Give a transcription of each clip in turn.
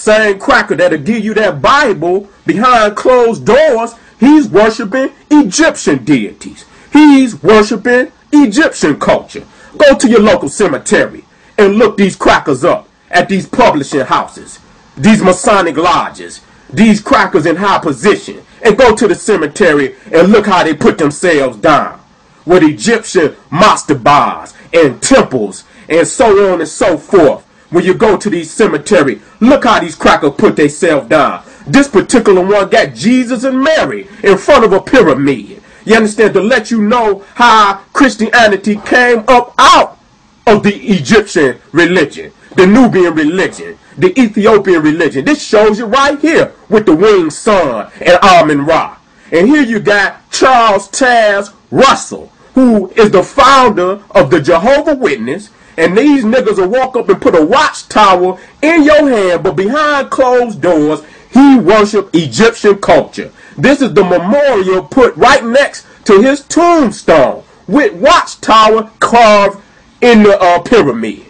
same cracker that'll give you that Bible behind closed doors, he's worshiping Egyptian deities. He's worshiping Egyptian culture. Go to your local cemetery and look these crackers up at these publishing houses, these Masonic lodges, these crackers in high position, and go to the cemetery and look how they put themselves down with Egyptian mastabas and temples and so on and so forth. When you go to these cemeteries, look how these crackers put themselves down. This particular one got Jesus and Mary in front of a pyramid. You understand? To let you know how Christianity came up out of the Egyptian religion, the Nubian religion, the Ethiopian religion. This shows you right here with the winged sun and Amun-Ra. And here you got Charles Taze Russell, who is the founder of the Jehovah's Witness. And these niggas will walk up and put a watchtower in your hand, but behind closed doors, he worshiped Egyptian culture. This is the memorial put right next to his tombstone with watchtower carved in the pyramid.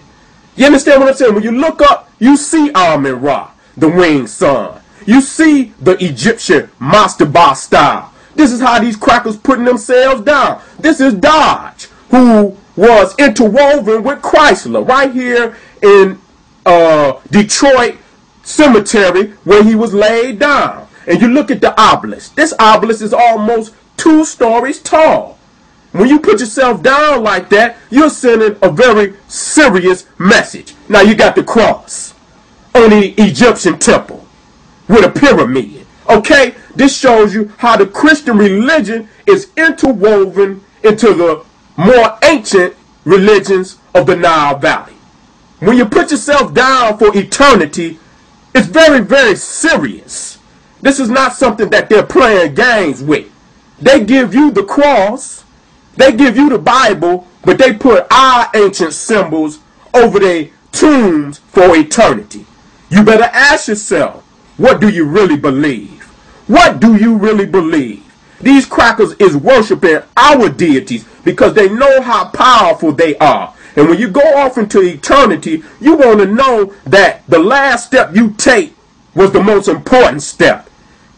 You understand what I'm saying? When you look up, you see Amun-Ra, the winged sun. You see the Egyptian mastaba style. This is how these crackers putting themselves down. This is Dodge, who was interwoven with Chrysler right here in Detroit Cemetery where he was laid down. And you look at the obelisk. This obelisk is almost 2 stories tall. When you put yourself down like that, you're sending a very serious message. Now you got the cross on the Egyptian temple with a pyramid. Okay? This shows you how the Christian religion is interwoven into the more ancient religions of the Nile Valley. When you put yourself down for eternity, it's very, very serious. This is not something that they're playing games with. They give you the cross, they give you the Bible, but they put our ancient symbols over their tombs for eternity. You better ask yourself, what do you really believe? What do you really believe? These crackers is worshiping our deities because they know how powerful they are. And when you go off into eternity, you want to know that the last step you take was the most important step.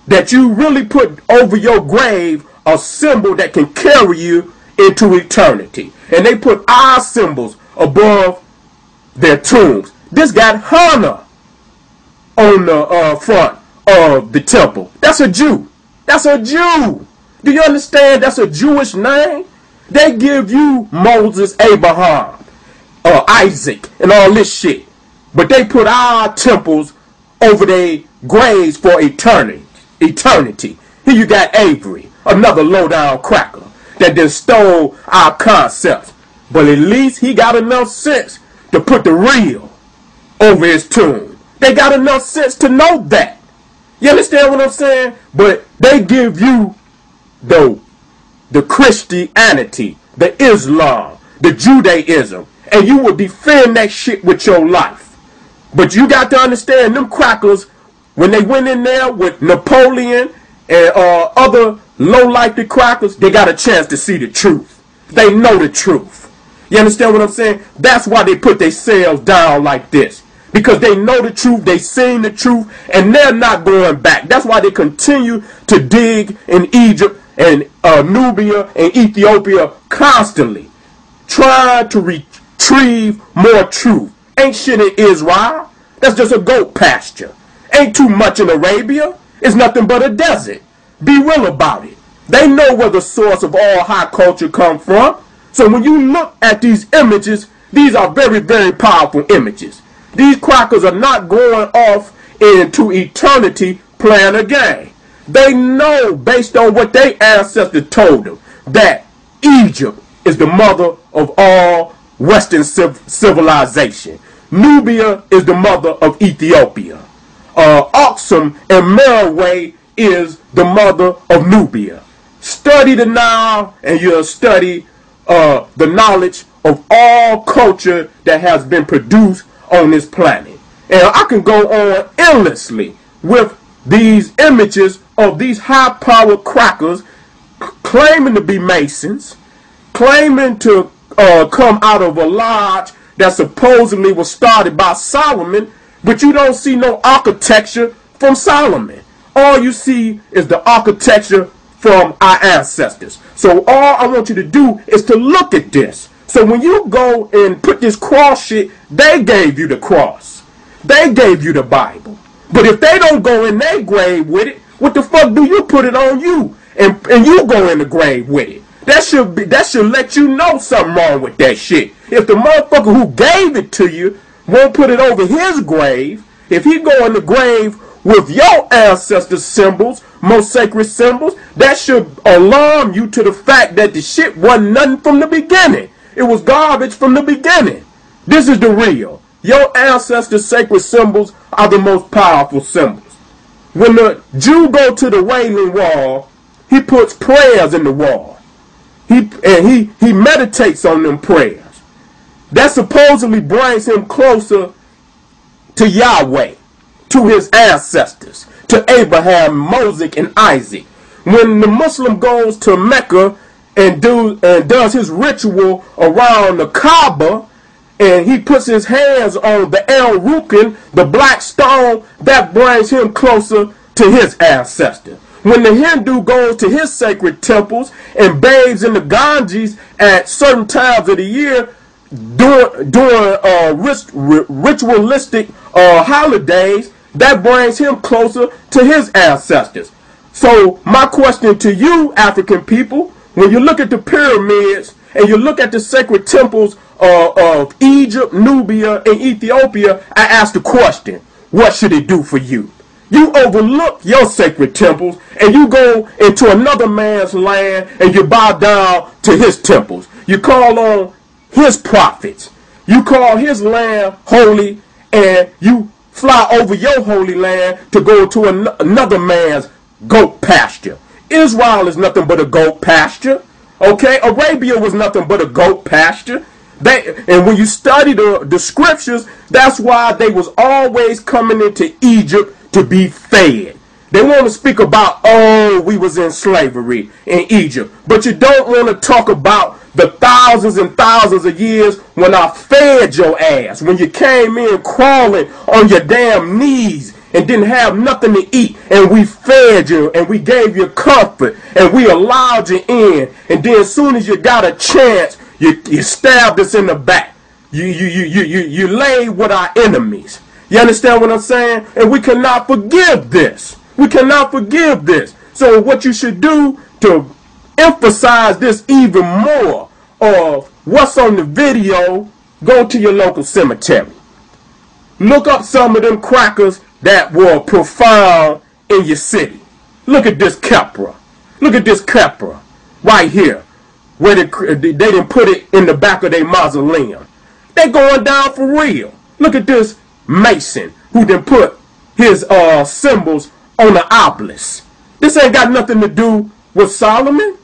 That you really put over your grave a symbol that can carry you into eternity. And they put our symbols above their tombs. This got Hannah on the front of the temple. That's a Jew. That's a Jew. Do you understand? That's a Jewish name. They give you Moses, Abraham, Isaac, and all this shit. But they put our temples over their graves for eternity. Here you got Avery, another low-down cracker that then stole our concepts. But at least he got enough sense to put the real over his tomb. They got enough sense to know that. You understand what I'm saying? But they give you the Christianity, the Islam, the Judaism, and you will defend that shit with your life. But you got to understand, them crackers, when they went in there with Napoleon and other low-life crackers, they got a chance to see the truth. They know the truth. You understand what I'm saying? That's why they put themselves down like this. Because they know the truth, they seen the truth, and they're not going back. That's why they continue to dig in Egypt and Nubia and Ethiopia constantly, trying to retrieve more truth. Ain't shit in Israel. That's just a goat pasture. Ain't too much in Arabia. It's nothing but a desert. Be real about it. They know where the source of all high culture come from. So when you look at these images, these are very, very powerful images. These crackers are not going off into eternity playing a game. They know, based on what their ancestors told them, that Egypt is the mother of all Western civilization. Nubia is the mother of Ethiopia. Aksum and Merowe is the mother of Nubia. Study the Nile and you'll study the knowledge of all culture that has been produced on this planet. And I can go on endlessly with these images of these high-powered crackers claiming to be Masons, claiming to come out of a lodge that supposedly was started by Solomon, But you don't see no architecture from Solomon. All you see is the architecture from our ancestors. So all I want you to do is to look at this. So when you go and put this cross shit, they gave you the cross. They gave you the Bible. But if they don't go in their grave with it, what the fuck do you put it on you? And you go in the grave with it. That should let you know something wrong with that shit. If the motherfucker who gave it to you won't put it over his grave, if he go in the grave with your ancestors' symbols, most sacred symbols, that should alarm you to the fact that the shit wasn't nothing from the beginning. It was garbage from the beginning. This is the real. Your ancestors' sacred symbols are the most powerful symbols. When the Jew go to the Wailing Wall, he puts prayers in the wall. He meditates on them prayers. That supposedly brings him closer to Yahweh, to his ancestors, to Abraham, Moses, and Isaac. When the Muslim goes to Mecca and does his ritual around the Kaaba, and he puts his hands on the El Rukn, the black stone, that brings him closer to his ancestor. When the Hindu goes to his sacred temples and bathes in the Ganges at certain times of the year during ritualistic holidays, that brings him closer to his ancestors. So my question to you, African people, when you look at the pyramids and you look at the sacred temples of Egypt, Nubia, and Ethiopia, I ask the question, what should it do for you? You overlook your sacred temples and you go into another man's land and you bow down to his temples. You call on his prophets. You call his land holy and you fly over your holy land to go to another man's goat pasture. Israel is nothing but a goat pasture. Okay? Arabia was nothing but a goat pasture. And when you study the scriptures, that's why they was always coming into Egypt to be fed. They want to speak about, oh, we was in slavery in Egypt. But you don't want to talk about the thousands and thousands of years when I fed your ass. When you came in crawling on your damn knees and didn't have nothing to eat. And we fed you and we gave you comfort and we allowed you in. And then as soon as you got a chance, you stabbed us in the back. You laid with our enemies. You understand what I'm saying? And we cannot forgive this. We cannot forgive this. So what you should do to emphasize this even more of what's on the video, go to your local cemetery. Look up some of them crackers that were profound in your city. Look at this Kepra. Look at this Kepra right here, where they didn't put it in the back of their mausoleum. They going down for real. Look at this Mason who done put his symbols on the obelisk. This ain't got nothing to do with Solomon.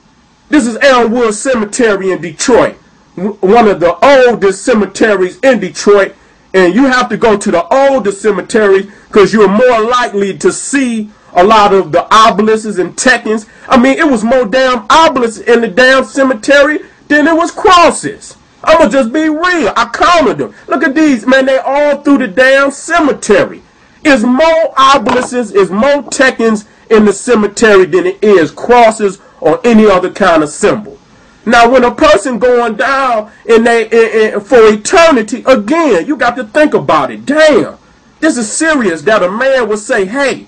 This is Elmwood Cemetery in Detroit, one of the oldest cemeteries in Detroit. And you have to go to the oldest cemetery because you're more likely to see a lot of the obelisks and tekens. I mean, it was more damn obelisks in the damn cemetery than it was crosses. I'm going to just be real. I counted them. Look at these, man. They all through the damn cemetery. It's more obelisks, it's more tekens in the cemetery than it is crosses or any other kind of symbol. Now, when a person going down for eternity, again, you got to think about it. Damn, this is serious that a man would say, hey,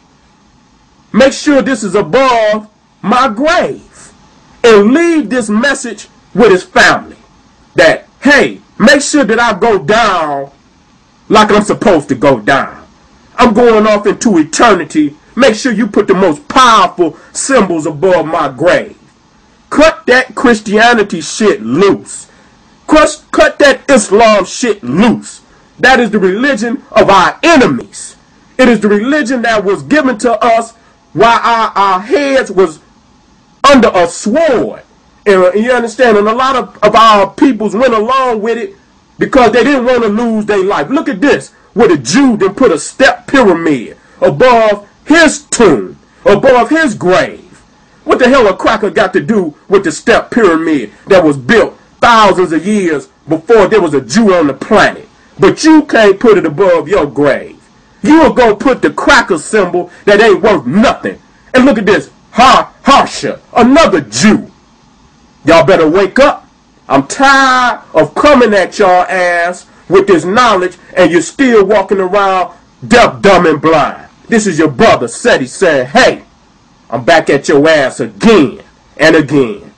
make sure this is above my grave. And leave this message with his family. That, hey, make sure that I go down like I'm supposed to go down. I'm going off into eternity. Make sure you put the most powerful symbols above my grave. Cut that Christianity shit loose. Cut that Islam shit loose. That is the religion of our enemies. It is the religion that was given to us while our heads was under a sword. And you understand? And a lot of our peoples went along with it because they didn't want to lose their life. Look at this, where the Jew then put a step pyramid above his tomb, above his grave. What the hell a cracker got to do with the step pyramid that was built thousands of years before there was a Jew on the planet? But you can't put it above your grave. You will go put the cracker symbol that ain't worth nothing. And look at this, Harsha, another Jew. Y'all better wake up. I'm tired of coming at y'all ass with this knowledge and you're still walking around deaf, dumb, and blind. This is your brother, SETI, saying, hey, I'm back at your ass again and again.